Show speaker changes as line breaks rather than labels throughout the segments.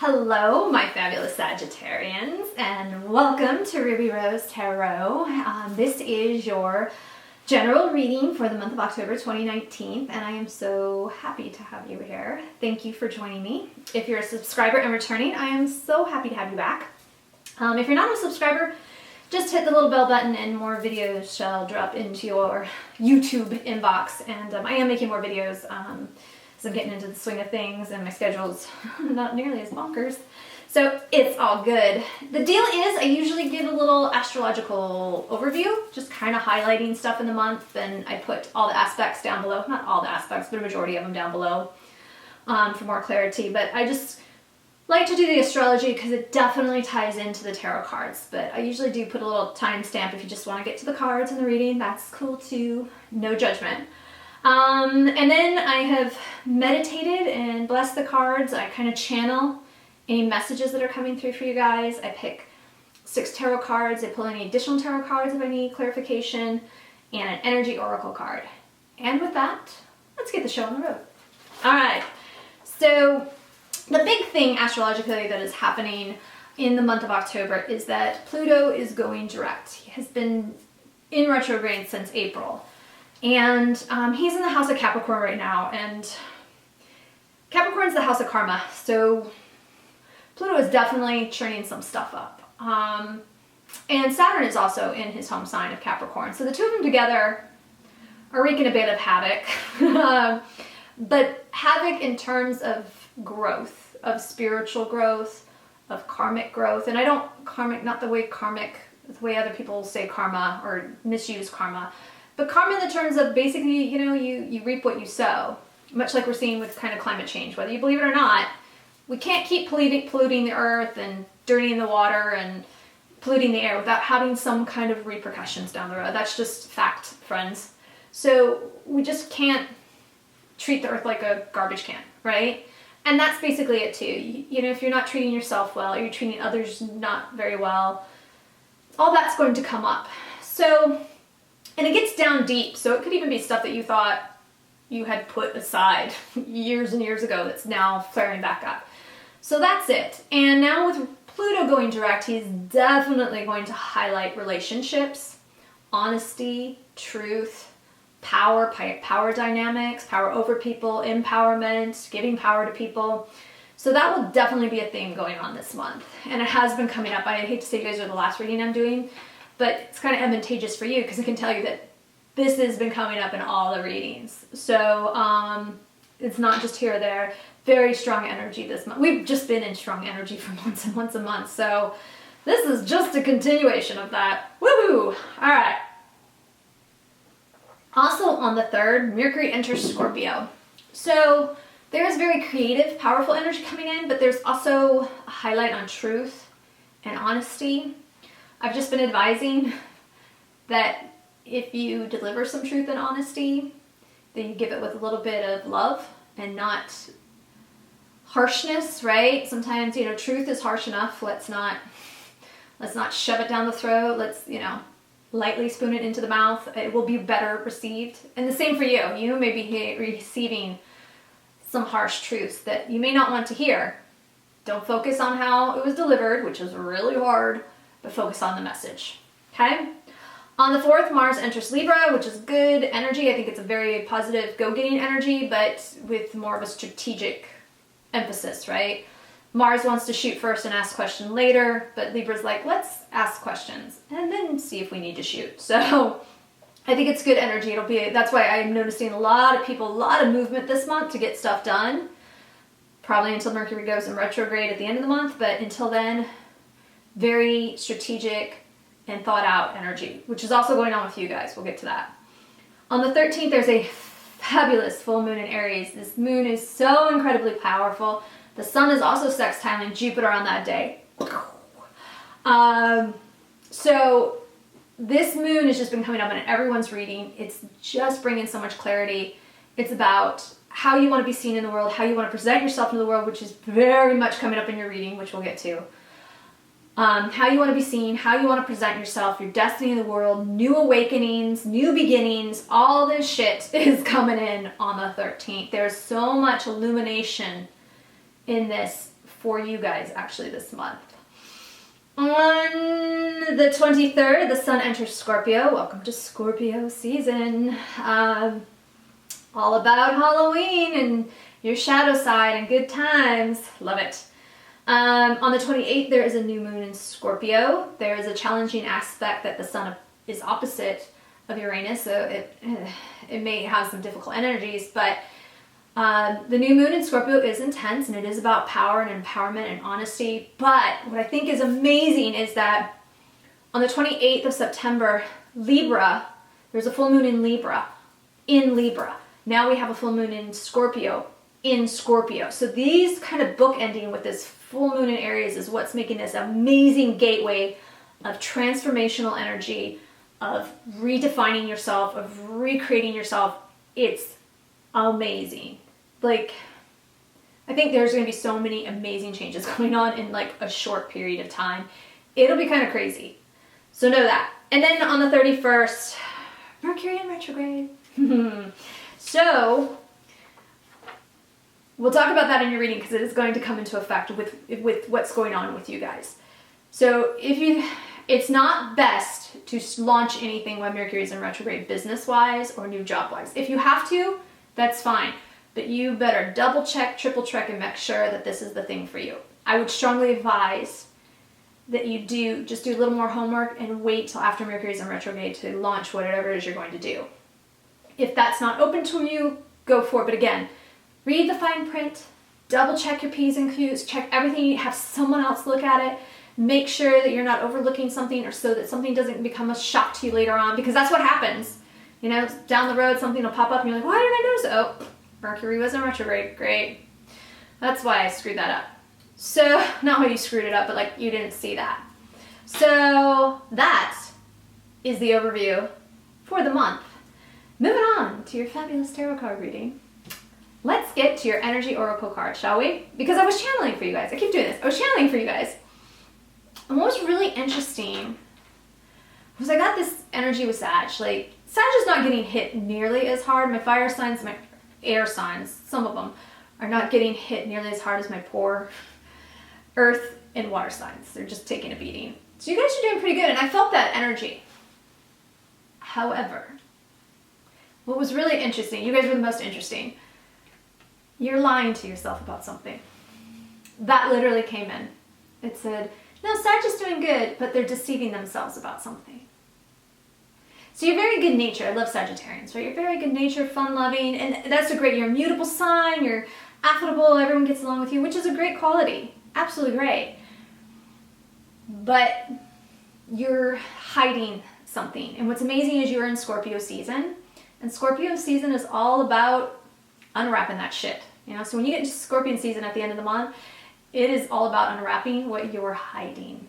Hello, my fabulous Sagittarians, and welcome to Ruby Rose Tarot. This is your general reading for the month of October 2019, and I am so happy to have you here. Thank you for joining me. If you're a subscriber and returning, I am so happy to have you back. If you're not a subscriber, just hit the little bell button and more videos shall drop into your YouTube inbox. And I am making more videos. So I'm getting into the swing of things and my schedule's not nearly as bonkers. So it's all good. The deal is I usually give a little astrological overview, just kind of highlighting stuff in the month, and I put all the aspects down below. Not all the aspects, but a majority of them down below for more clarity. But I just like to do the astrology because it definitely ties into the tarot cards. But I usually do put a little timestamp if you just want to get to the cards and the reading. That's cool too. No judgment. And then I have meditated and blessed the cards. I kind of channel any messages that are coming through for you guys. I pick 6 tarot cards. I pull any additional tarot cards if I need clarification, and an energy oracle card. And with that, let's get the show on the road. All right. So the big thing astrologically that is happening in the month of October is that Pluto is going direct. He has been in retrograde since April. And he's in the house of Capricorn right now, and Capricorn's the house of karma, so Pluto is definitely churning some stuff up. And Saturn is also in his home sign of Capricorn, so the two of them together are wreaking a bit of havoc. But havoc in terms of growth, of spiritual growth, of karmic growth, and I don't not the way other people say karma or misuse karma. But karma in the terms of basically, you reap what you sow. Much like we're seeing with kind of climate change. Whether you believe it or not, we can't keep polluting the earth and dirtying the water and polluting the air without having some kind of repercussions down the road. That's just fact, friends. So we just can't treat the earth like a garbage can, right? And that's basically it too. If you're not treating yourself well, or you're treating others not very well, all that's going to come up. And it gets down deep, so it could even be stuff that you thought you had put aside years and years ago that's now flaring back up. So that's it. And now with Pluto going direct, he's definitely going to highlight relationships, honesty, truth, power dynamics, power over people, empowerment, giving power to people. So that will definitely be a theme going on this month. And it has been coming up. I hate to say you guys are the last reading I'm doing, but it's kind of advantageous for you because I can tell you that this has been coming up in all the readings. So it's not just here or there. Very strong energy this month. We've just been in strong energy for months and months and months. So this is just a continuation of that. Woohoo! All right. Also on the 3rd, Mercury enters Scorpio. So there's very creative, powerful energy coming in, but there's also a highlight on truth and honesty. I've just been advising that if you deliver some truth and honesty, then you give it with a little bit of love and not harshness, right? Sometimes, truth is harsh enough. Let's not shove it down the throat. Let's, lightly spoon it into the mouth. It will be better received. And the same for you. You may be receiving some harsh truths that you may not want to hear. Don't focus on how it was delivered, which is really hard, but focus on the message, okay? On the 4th, Mars enters Libra, which is good energy. I think it's a very positive, go-getting energy, but with more of a strategic emphasis, right? Mars wants to shoot first and ask questions later, but Libra's like, let's ask questions and then see if we need to shoot. So I think it's good energy. That's why I'm noticing a lot of people, a lot of movement this month to get stuff done. Probably until Mercury goes in retrograde at the end of the month, but until then, very strategic and thought out energy, which is also going on with you guys. We'll get to that. On the 13th, there's a fabulous full moon in Aries. This moon is so incredibly powerful. The sun is also sextiling Jupiter on that day. So this moon has just been coming up in everyone's reading. It's just bringing so much clarity. It's about how you want to be seen in the world, how you want to present yourself in the world, which is very much coming up in your reading, which we'll get to. How you want to be seen, how you want to present yourself, your destiny in the world, new awakenings, new beginnings, all this shit is coming in on the 13th. There's so much illumination in this for you guys actually this month. On the 23rd, the sun enters Scorpio. Welcome to Scorpio season. All about Halloween and your shadow side and good times. Love it. On the 28th, there is a new moon in Scorpio. There is a challenging aspect that the sun is opposite of Uranus, so it may have some difficult energies, but the new moon in Scorpio is intense, and it is about power and empowerment and honesty. But what I think is amazing is that on the 28th of September, Libra, there's a full moon in Libra. Now we have a full moon in Scorpio. So these kind of bookending with this full moon in Aries is what's making this amazing gateway of transformational energy, of redefining yourself, of recreating yourself. It's amazing. Like, I think there's going to be so many amazing changes going on in like a short period of time. It'll be kind of crazy. So know that. And then on the 31st, Mercury in retrograde. So we'll talk about that in your reading because it is going to come into effect with what's going on with you guys. So it's not best to launch anything when Mercury is in retrograde business-wise or new job-wise. If you have to, that's fine. But you better double check, triple check, and make sure that this is the thing for you. I would strongly advise that you just do a little more homework and wait till after Mercury is in retrograde to launch whatever it is you're going to do. If that's not open to you, go for it. But again, read the fine print, double check your P's and Q's, check everything, have someone else look at it, make sure that you're not overlooking something or so that something doesn't become a shock to you later on, because that's what happens. You know, down the road, something will pop up and you're like, why did I notice it? Oh, Mercury was in retrograde. Great. That's why I screwed that up. So, not why you screwed it up, but like you didn't see that. So, that is the overview for the month. Moving on to your fabulous tarot card reading. Let's get to your energy oracle card, shall we? Because I was channeling for you guys. I keep doing this. I was channeling for you guys. And what was really interesting was I got this energy with Sag. Like, Sag is not getting hit nearly as hard. My fire signs, my air signs, some of them are not getting hit nearly as hard as my poor earth and water signs. They're just taking a beating. So you guys are doing pretty good, and I felt that energy. However, what was really interesting, you guys were the most interesting. You're lying to yourself about something. That literally came in. It said, no, Sag is doing good, but they're deceiving themselves about something. So you're very good natured. I love Sagittarians, right? You're very good natured, fun-loving, and that's a great, you're a mutable sign, you're affable, everyone gets along with you, which is a great quality. Absolutely great. But you're hiding something. And what's amazing is you're in Scorpio season, and Scorpio season is all about unwrapping that shit. You know, so when you get into Scorpion season at the end of the month, it is all about unwrapping what you're hiding.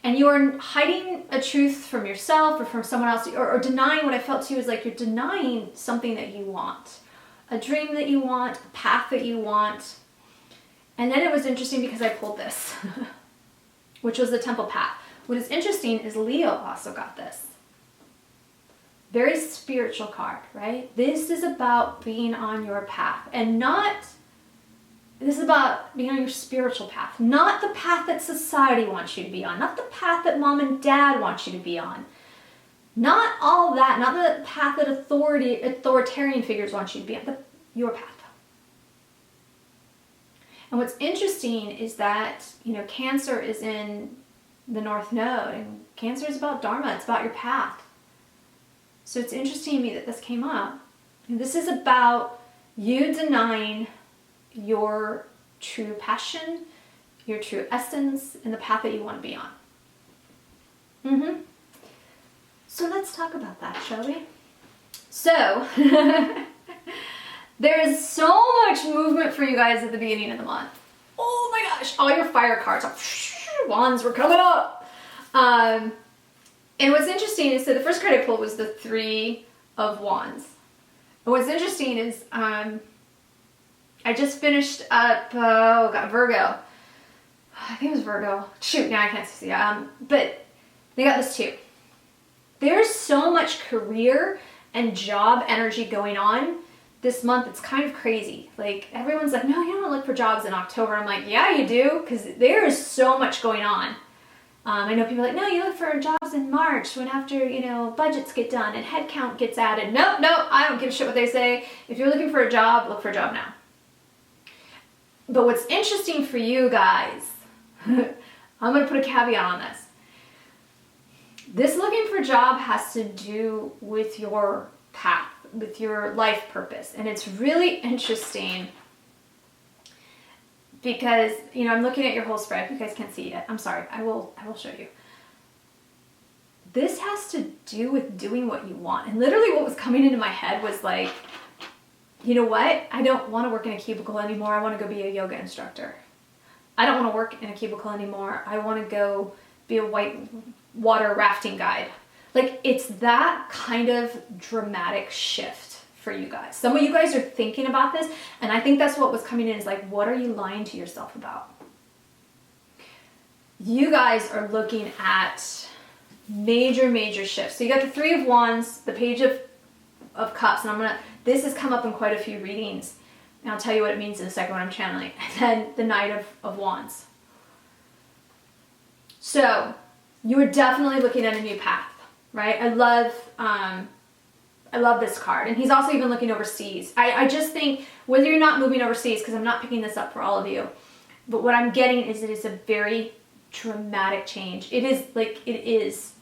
And you're hiding a truth from yourself or from someone else, or denying what I felt too is like you're denying something that you want. A dream that you want, a path that you want. And then it was interesting because I pulled this, which was the temple path. What is interesting is Leo also got this. Very spiritual card, right? This is about being on your path and this is about being on your spiritual path, not the path that society wants you to be on, not the path that mom and dad want you to be on, not all that, not the path that authoritarian figures want you to be on, but your path. And what's interesting is that, you know, Cancer is in the North Node, and Cancer is about Dharma, it's about your path. So it's interesting to me that this came up. And this is about you denying your true passion, your true essence, and the path that you want to be on. So let's talk about that, shall we? So, there is so much movement for you guys at the beginning of the month. Oh my gosh, all your fire cards, wands were coming up. And what's interesting is, so the first card I pulled was the Three of Wands. And what's interesting is, I just finished up, Virgo. I think it was Virgo. Shoot, now I can't see. But they got this too. There's so much career and job energy going on this month, it's kind of crazy. Like, everyone's like, no, you don't want to look for jobs in October. I'm like, yeah, you do, because there is so much going on. I know people are like, no, you look for jobs in March when after, you know, budgets get done and headcount gets added. Nope, I don't give a shit what they say. If you're looking for a job, look for a job now. But what's interesting for you guys, I'm going to put a caveat on this. This looking for a job has to do with your path, with your life purpose. And it's really interesting because, you know, I'm looking at your whole spread. You guys can't see it. I'm sorry. I will show you. This has to do with doing what you want. And literally what was coming into my head was like, you know what? I don't want to work in a cubicle anymore. I want to go be a yoga instructor. I don't want to work in a cubicle anymore. I want to go be a white water rafting guide. Like, it's that kind of dramatic shift for you guys. Some of you guys are thinking about this, and I think that's what was coming in is like, what are you lying to yourself about? You guys are looking at major shifts. So you got the Three of Wands, the Page of Cups, and this has come up in quite a few readings, and I'll tell you what it means in a second when I'm channeling. And then the Knight of Wands. So you are definitely looking at a new path, right? I love this card. And he's also even looking overseas. I just think, whether you're not moving overseas, because I'm not picking this up for all of you, but what I'm getting is it is a very dramatic change. It is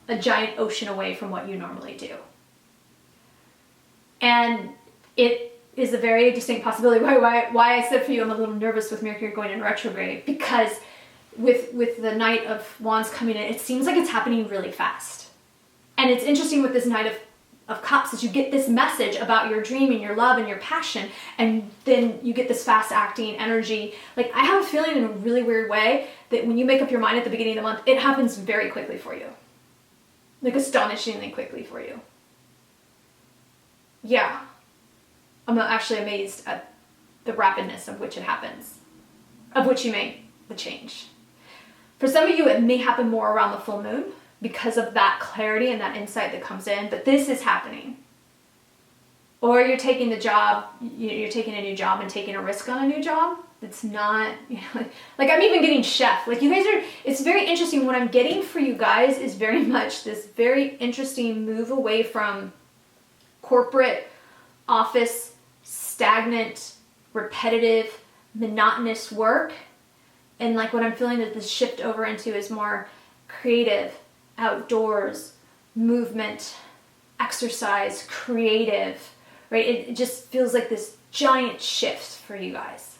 a giant ocean away from what you normally do. And it is a very distinct possibility. Why I said for you I'm a little nervous with Mercury going in retrograde, because with the Knight of Wands coming in, it seems like it's happening really fast. And it's interesting with this Knight of Cups is you get this message about your dream and your love and your passion, and then you get this fast acting energy. Like, I have a feeling in a really weird way that when you make up your mind at the beginning of the month, it happens very quickly for you. Like, astonishingly quickly for you. Yeah. I'm actually amazed at the rapidness of which it happens, of which you make the change. For some of you, it may happen more around the full moon because of that clarity and that insight that comes in, but this is happening. Or you're taking the job, you're taking a new job and taking a risk on a new job. It's not, you know, like I'm even getting chef. Like, you guys are, it's very interesting. What I'm getting for you guys is very much this very interesting move away from corporate, office, stagnant, repetitive, monotonous work. And like what I'm feeling that this shift over into is more creative, outdoors, movement, exercise, creative, right? It just feels like this giant shift for you guys.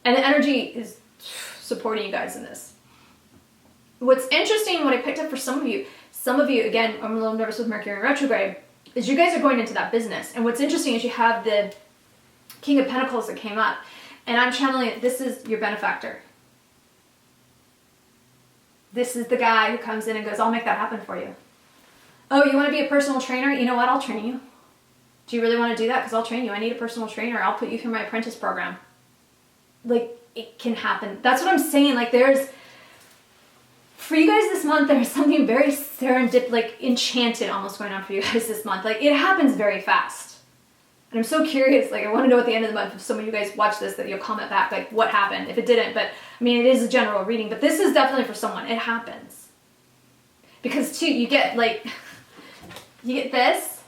And the energy is supporting you guys in this. What's interesting, what I picked up for some of you, again, I'm a little nervous with Mercury in retrograde, is you guys are going into that business. And what's interesting is you have the King of Pentacles that came up. And I'm channeling it. This is your benefactor. This is the guy who comes in and goes, I'll make that happen for you. Oh, you want to be a personal trainer? You know what? I'll train you. Do you really want to do that? Because I'll train you. I need a personal trainer. I'll put you through my apprentice program. Like, it can happen. That's what I'm saying. Like, for you guys this month, there's something very serendipitous, like enchanted almost going on for you guys this month. Like, it happens very fast. And I'm so curious, like, I want to know at the end of the month, if some of you guys watch this, that you'll comment back, like, what happened, if it didn't. But, I mean, it is a general reading, but this is definitely for someone. It happens. Because, too, you get, like, you get this,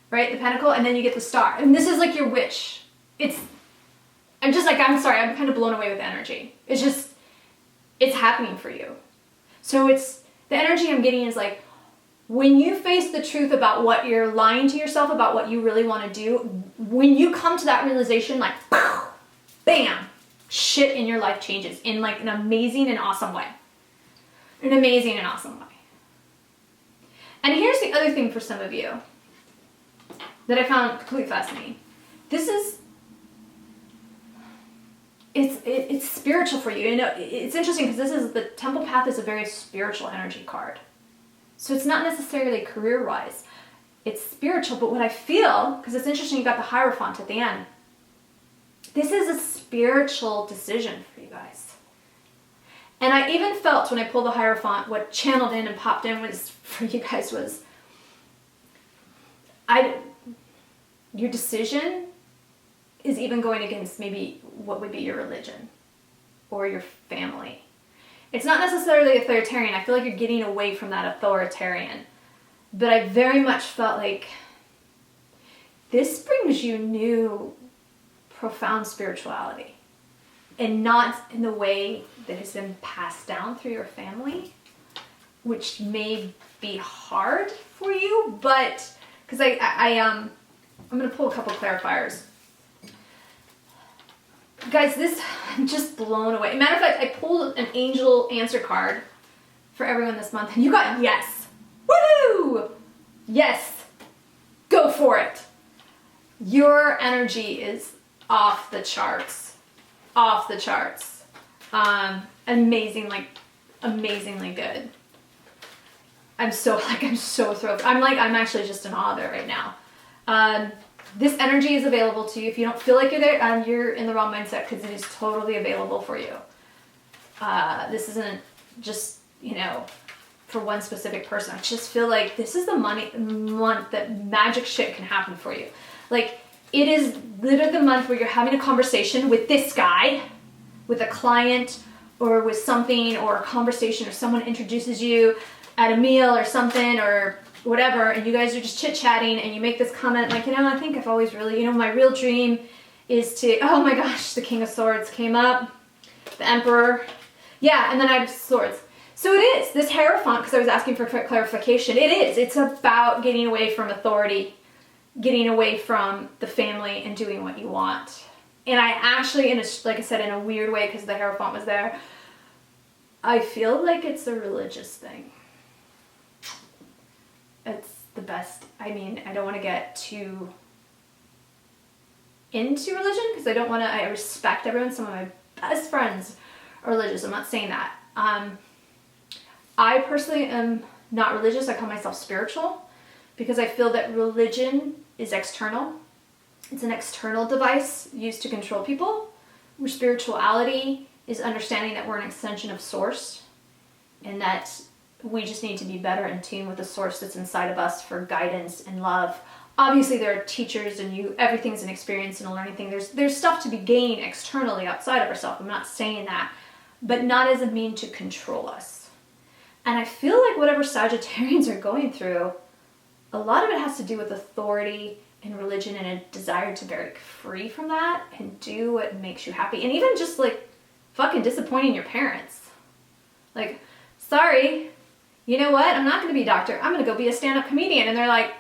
right, the pentacle, and then you get the star. And this is, like, your wish. I'm just, like, I'm sorry, I'm kind of blown away with the energy. It's happening for you. So the energy I'm getting is, like, when you face the truth about what you're lying to yourself about, what you really want to do, when you come to that realization, like, bam, shit in your life changes in like an amazing and awesome way. An amazing and awesome way. And here's the other thing for some of you that I found completely fascinating. It's spiritual for you. You know, it's interesting because the Temple Path is a very spiritual energy card. So it's not necessarily career-wise. It's spiritual, but what I feel, because it's interesting, you got the Hierophant at the end. This is a spiritual decision for you guys. And I even felt when I pulled the Hierophant, what channeled in and popped in was, for you guys was, your decision is even going against maybe what would be your religion or your family. It's not necessarily authoritarian. I feel like you're getting away from that authoritarian. But I very much felt like this brings you new, profound spirituality. And not in the way that has been passed down through your family, which may be hard for you, but because I'm going to pull a couple clarifiers. Guys, I'm just blown away. Matter of fact, I pulled an angel answer card for everyone this month, and you got yes. Woohoo! Yes. Go for it. Your energy is off the charts. Off the charts. Amazingly good. I'm so thrilled. I'm actually just in awe of it right now. This energy is available to you. If you don't feel like you're there, you're in the wrong mindset, because it is totally available for you. This isn't just, for one specific person. I just feel like this is the month that magic shit can happen for you. Like, it is literally the month where you're having a conversation with this guy, with a client, or with something, or a conversation, or someone introduces you at a meal or something, or whatever, and you guys are just chit-chatting, and you make this comment like, I think I've always really, my real dream is to, oh my gosh, the King of Swords came up, the Emperor, yeah, and then I have Swords. So it is, this Hierophant, because I was asking for clarification, it's about getting away from authority, getting away from the family, and doing what you want. And I actually, like I said, in a weird way, because the Hierophant was there, I feel like it's a religious thing. It's the best. I don't want to get too into religion, because I respect everyone. Some of my best friends are religious. I'm not saying that. I personally am not religious. I call myself spiritual, because I feel that religion is external. It's an external device used to control people, where spirituality is understanding that we're an extension of Source, and that we just need to be better in tune with the Source that's inside of us for guidance and love. Obviously, there are teachers, and everything's an experience and a learning thing. There's stuff to be gained externally outside of ourselves. I'm not saying that, but not as a mean to control us. And I feel like whatever Sagittarians are going through, a lot of it has to do with authority and religion, and a desire to break free from that and do what makes you happy. And even just like fucking disappointing your parents. Like, sorry, you know what? I'm not going to be a doctor. I'm going to go be a stand-up comedian. And they're like,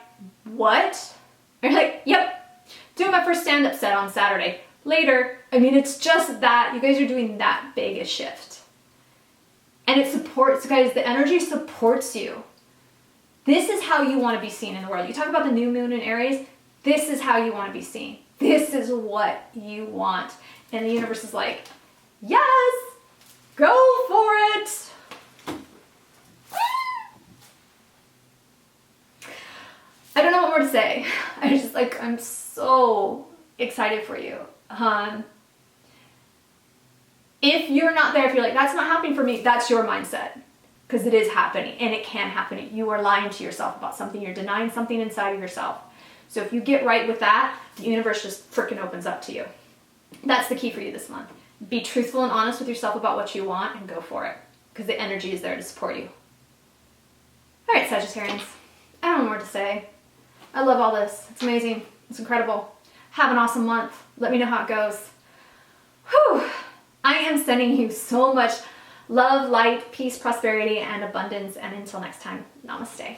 what? And you're like, yep, doing my first stand-up set on Saturday. Later. It's just that. You guys are doing that big a shift. And it supports, guys, the energy supports you. This is how you want to be seen in the world. You talk about the new moon in Aries. This is how you want to be seen. This is what you want. And the universe is like, yes, go for it. I don't know what more to say. I'm so excited for you. If you're not there, if you're like, that's not happening for me, that's your mindset. Because it is happening, and it can happen. You are lying to yourself about something. You're denying something inside of yourself. So if you get right with that, the universe just freaking opens up to you. That's the key for you this month. Be truthful and honest with yourself about what you want, and go for it. Because the energy is there to support you. All right, Sagittarians. I don't know more to say. I love all this. It's amazing. It's incredible. Have an awesome month. Let me know how it goes. Whew. I am sending you so much love, light, peace, prosperity, and abundance. And until next time, namaste.